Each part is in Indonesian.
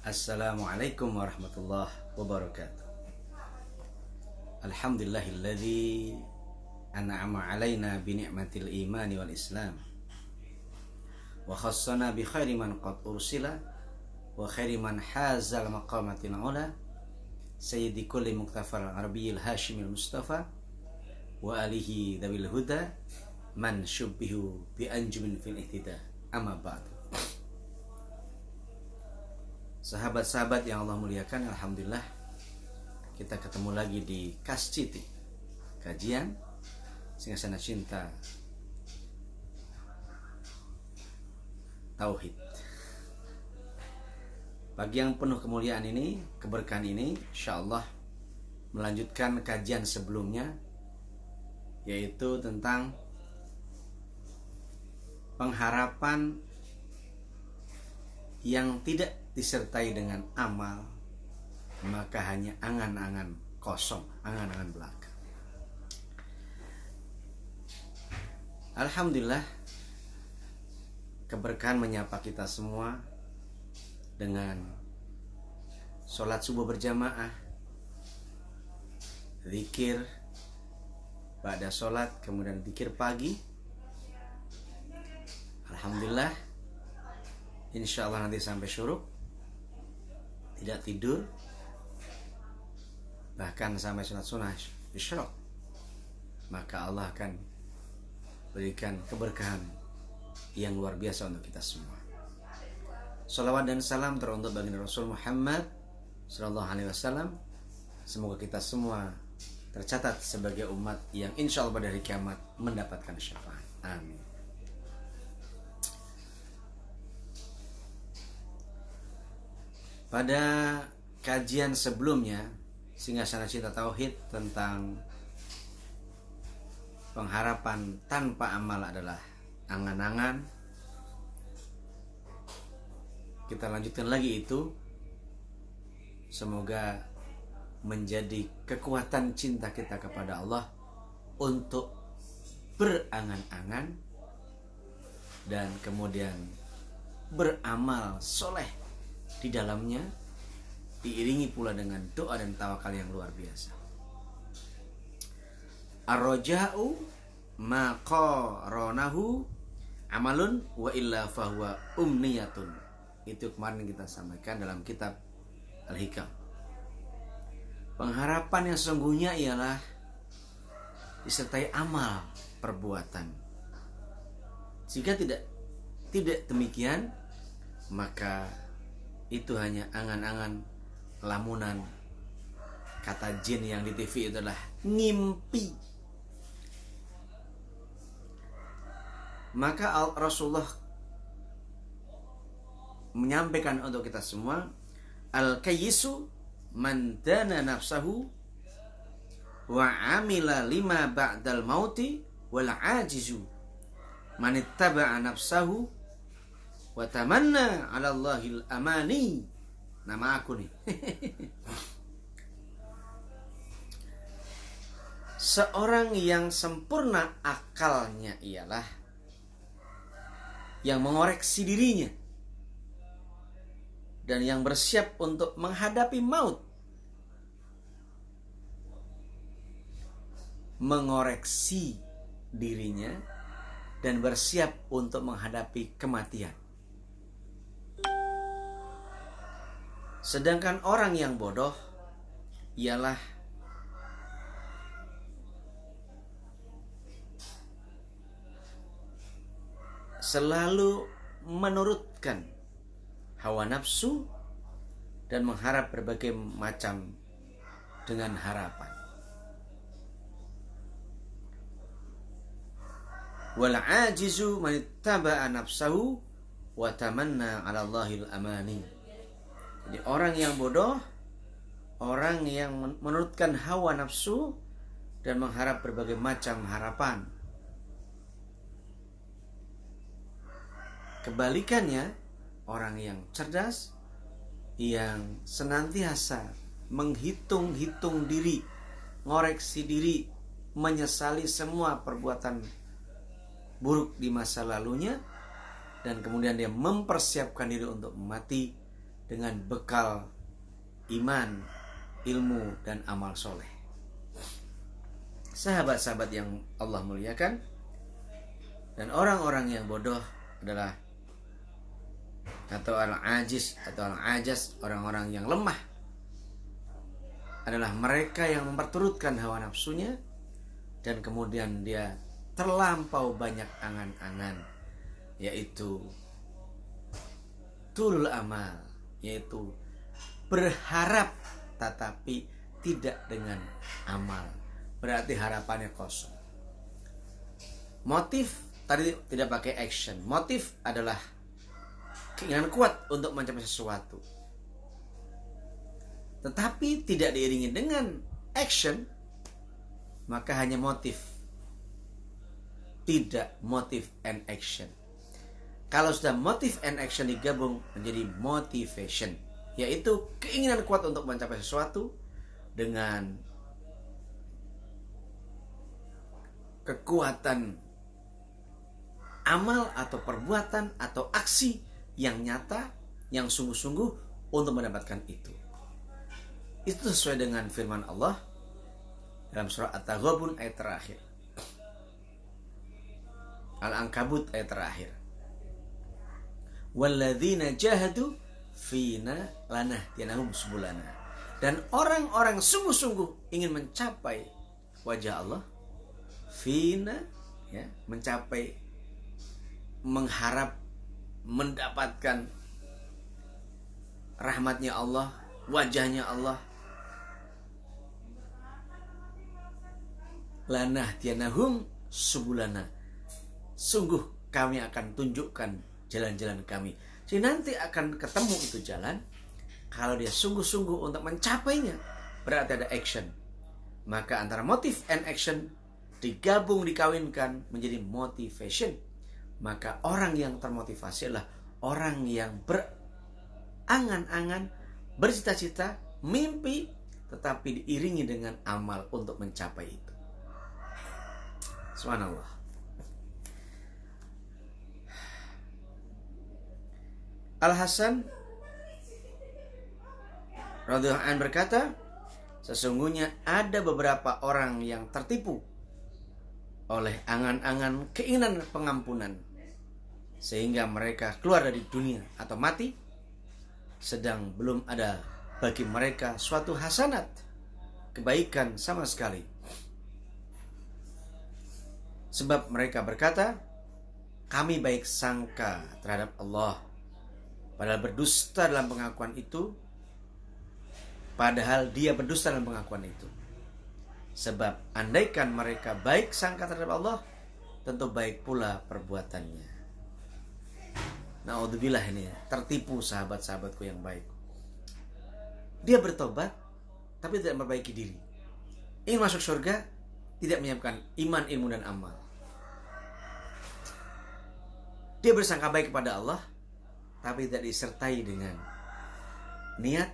Assalamualaikum warahmatullahi wabarakatuh. Alhamdulillahilladzi an'ama alaina bi ni'matil imani wal islam wa khassana bi khairi man qad ursila wa khairi man hazal maqamatil ula sayyidi kulli muktafar arabiyil hashimil mustafa wa alihi dhabil huda man syubbihu bi anjumin fil ihtida amma ba'du. Sahabat-sahabat yang Allah muliakan, alhamdulillah kita ketemu lagi di Kasciti, kajian Singgasana Cinta Tauhid. Pagi yang penuh kemuliaan ini, keberkahan ini, insyaallah melanjutkan kajian sebelumnya, yaitu tentang pengharapan yang tidak disertai dengan amal, maka hanya angan-angan kosong, angan-angan belaka. Alhamdulillah, keberkahan menyapa kita semua dengan sholat subuh berjamaah, zikir pada sholat, kemudian zikir pagi. Alhamdulillah, insya Allah nanti sampai syuruk, tidak tidur, bahkan sampai sholat sunnah isyraq, maka Allah akan berikan keberkahan yang luar biasa untuk kita semua. Salawat dan salam teruntuk baginda Rasul Muhammad sallallahu alaihi wasallam. Semoga kita semua tercatat sebagai umat yang insya Allah pada hari kiamat mendapatkan syafaat. Amin. Pada kajian sebelumnya, Singgasana Cinta Tauhid tentang pengharapan tanpa amal adalah angan-angan. Kita lanjutkan lagi itu. Semoga menjadi kekuatan cinta kita kepada Allah untuk berangan-angan dan kemudian beramal soleh di dalamnya, diiringi pula dengan doa dan tawakal yang luar biasa. Ar-raja'u ma qaranahu amalun wa illa fahuwa umniyatun. Itu kemarin kita sampaikan dalam kitab Al-Hikam. Pengharapan yang sesungguhnya ialah disertai amal perbuatan. Jika tidak demikian, maka itu hanya angan-angan, lamunan. Kata jin yang di TV itu adalah ngimpi. Maka Rasulullah menyampaikan untuk kita semua, al-kayyisu man dana nafsahu wa amila lima ba'dal mauti wal ajizu man ittaba'a nafsahu wa tamanna 'ala Allahil amani. Nama aku nih. Seorang yang sempurna akalnya ialah yang mengoreksi dirinya dan yang bersiap untuk menghadapi maut. Mengoreksi dirinya dan bersiap untuk menghadapi kematian. Sedangkan orang yang bodoh ialah selalu menurutkan hawa nafsu dan mengharap berbagai macam dengan harapan. Wal ajizu man ittaba'a nafsahu wa tamanna 'ala Allahil amani. Jadi orang yang bodoh, orang yang menurutkan hawa nafsu dan mengharap berbagai macam harapan. Kebalikannya, orang yang cerdas, yang senantiasa menghitung-hitung diri, ngoreksi diri, menyesali semua perbuatan buruk di masa lalunya, dan kemudian dia mempersiapkan diri untuk mati dengan bekal iman, ilmu, dan amal soleh. Sahabat-sahabat yang Allah muliakan, dan orang-orang yang bodoh adalah atau al-ajiz atau al-ajas, orang-orang yang lemah adalah mereka yang memperturutkan hawa nafsunya dan kemudian dia terlampau banyak angan-angan, yaitu tulul amal, yaitu berharap tetapi tidak dengan amal, berarti harapannya kosong. Motif tadi tidak pakai action. Motif adalah keinginan kuat untuk mencapai sesuatu, tetapi tidak diiringi dengan action, maka hanya motif, tidak motive and action. Kalau sudah motive and action digabung menjadi motivation, yaitu keinginan kuat untuk mencapai sesuatu dengan kekuatan amal atau perbuatan atau aksi yang nyata, yang sungguh-sungguh untuk mendapatkan itu. Itu sesuai dengan firman Allah dalam surah At-Taghabun ayat terakhir, Al-Ankabut ayat terakhir. Walladzina jahadu fina lanahdiyanahum subulana. Dan orang-orang sungguh-sungguh ingin mencapai wajah Allah, fina, ya, mencapai, mengharap mendapatkan rahmatnya Allah, wajahnya Allah. Lanahdiyanahum subulana. Sungguh kami akan tunjukkan jalan-jalan kami. Jadi nanti akan ketemu itu jalan. Kalau dia sungguh-sungguh untuk mencapainya, berarti ada action. Maka antara motive and action digabung, dikawinkan menjadi motivation. Maka orang yang termotivasi adalah orang yang berangan-angan, bercita-cita, mimpi, tetapi diiringi dengan amal untuk mencapai itu. Subhanallah. Al-Hasan radhiyallahu anhu berkata, sesungguhnya ada beberapa orang yang tertipu oleh angan-angan keinginan pengampunan, sehingga mereka keluar dari dunia atau mati sedang belum ada bagi mereka suatu hasanat, kebaikan sama sekali. Sebab mereka berkata, kami baik sangka terhadap Allah, padahal berdusta dalam pengakuan itu, padahal dia berdusta dalam pengakuan itu. Sebab andaikan mereka baik sangka terhadap Allah, tentu baik pula perbuatannya. Na'udzubillah, ini tertipu sahabat-sahabatku yang baik. Dia bertobat tapi tidak memperbaiki diri. Ingin masuk surga, tidak menyiapkan iman, ilmu, dan amal. Dia bersangka baik kepada Allah, tapi tidak disertai dengan niat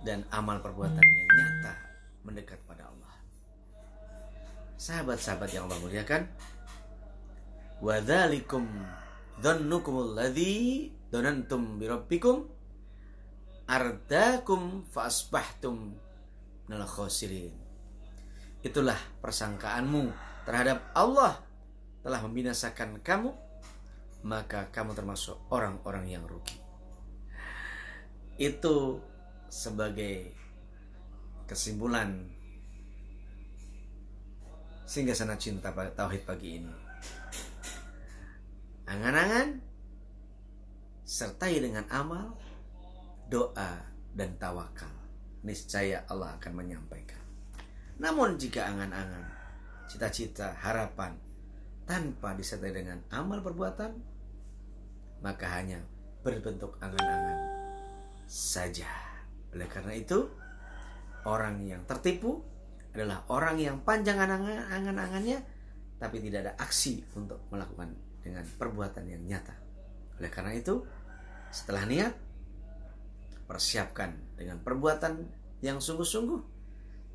dan amal perbuatan yang nyata mendekat pada Allah. Sahabat-sahabat yang Allah muliakan, wa dzalikum dhannukumul ladzi dhanantum bi rabbikum ardakum fa asbahtum minal khasirin. Itulah persangkaanmu terhadap Allah telah membinasakan kamu, maka kamu termasuk orang-orang yang rugi. Itu sebagai kesimpulan Singgasana Cinta Tauhid pagi ini. Angan-angan sertai dengan amal, doa, dan tawakal. Niscaya Allah akan menyampaikan. Namun jika angan-angan, cita-cita, harapan tanpa disertai dengan amal perbuatan, maka hanya berbentuk angan-angan saja. Oleh karena itu, orang yang tertipu adalah orang yang panjang angan-angannya, tapi tidak ada aksi untuk melakukan dengan perbuatan yang nyata. Oleh karena itu, setelah niat, persiapkan dengan perbuatan yang sungguh-sungguh,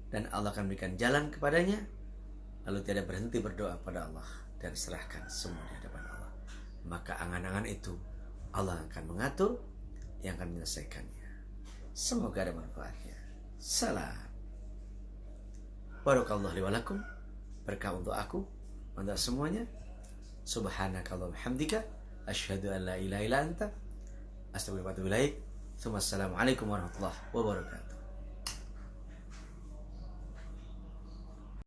dan Allah akan berikan jalan kepadanya. Lalu tidak berhenti berdoa pada Allah dan serahkan semua di hadapan Allah. Maka angan-angan itu Allah akan mengatur, yang akan menyelesaikannya. Semoga ada manfaatnya. Salam. Barakallahu li wa lakum. Berkah untuk aku, untuk semuanya. Subhanakallahumma hamdika asyhadu an la ilaha illa anta astaghfiruka wa atubu ilaik. Assalamualaikum warahmatullahi wabarakatuh.